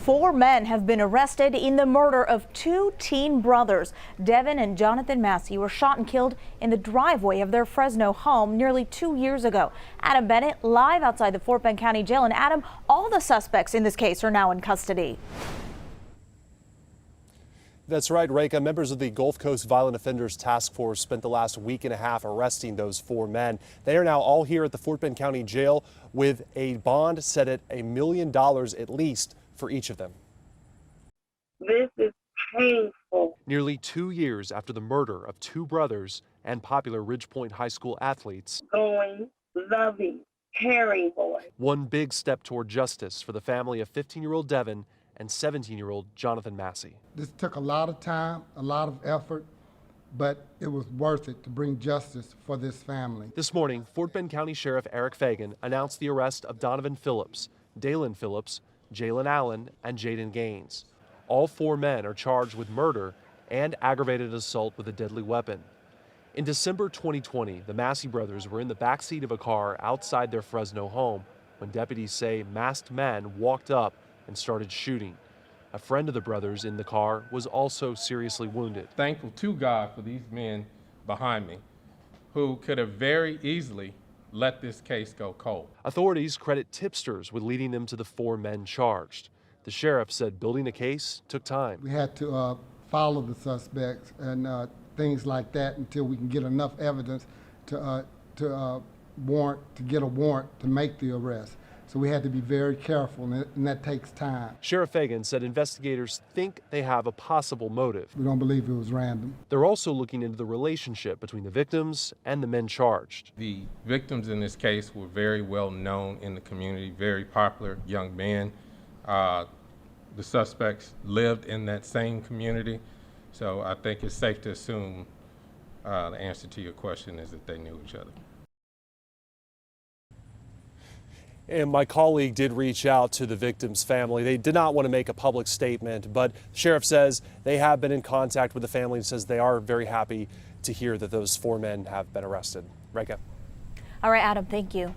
4 men have been arrested in the murder of 2 teen brothers. Devin and Jonathan Massey were shot and killed in the driveway of their Fresno home nearly 2 years ago. Adam Bennett live outside the Fort Bend County Jail. And Adam, all the suspects in this case are now in custody. That's right, Reka. Members of the Gulf Coast Violent Offenders Task Force spent the last week and a half arresting those 4 men. They are now all here at the Fort Bend County Jail with a bond set at $1 million at least for each of them. This is painful. Nearly 2 years after the murder of 2 brothers and popular Ridgepoint High School athletes. Going, loving, caring boy. One big step toward justice for the family of 15-year-old Devin and 17-year-old Jonathan Massey. This took a lot of time, a lot of effort, but it was worth it to bring justice for this family. This morning, Fort Bend County Sheriff Eric Fagan announced the arrest of Donovan Phillips, Dalen Phillips, Jalen Allen, and Jaden Gaines. All 4 men are charged with murder and aggravated assault with a deadly weapon. In December 2020, the Massey brothers were in the backseat of a car outside their Fresno home when deputies say masked men walked up and started shooting. A friend of the brothers in the car was also seriously wounded. Thankful to God for these men behind me who could have very easily let this case go cold. Authorities credit tipsters with leading them to the 4 men charged. The sheriff said building a case took time. We had to follow the suspects and things like that until we can get enough evidence to get a warrant to make the arrest. So we had to be very careful, and that takes time. Sheriff Fagan said investigators think they have a possible motive. We don't believe it was random. They're also looking into the relationship between the victims and the men charged. The victims in this case were very well known in the community, very popular young men. The suspects lived in that same community, so I think it's safe to assume the answer to your question is that they knew each other. And my colleague did reach out to the victim's family. They did not want to make a public statement, but the sheriff says they have been in contact with the family and says they are very happy to hear that those 4 men have been arrested. Reka. All right, Adam, thank you.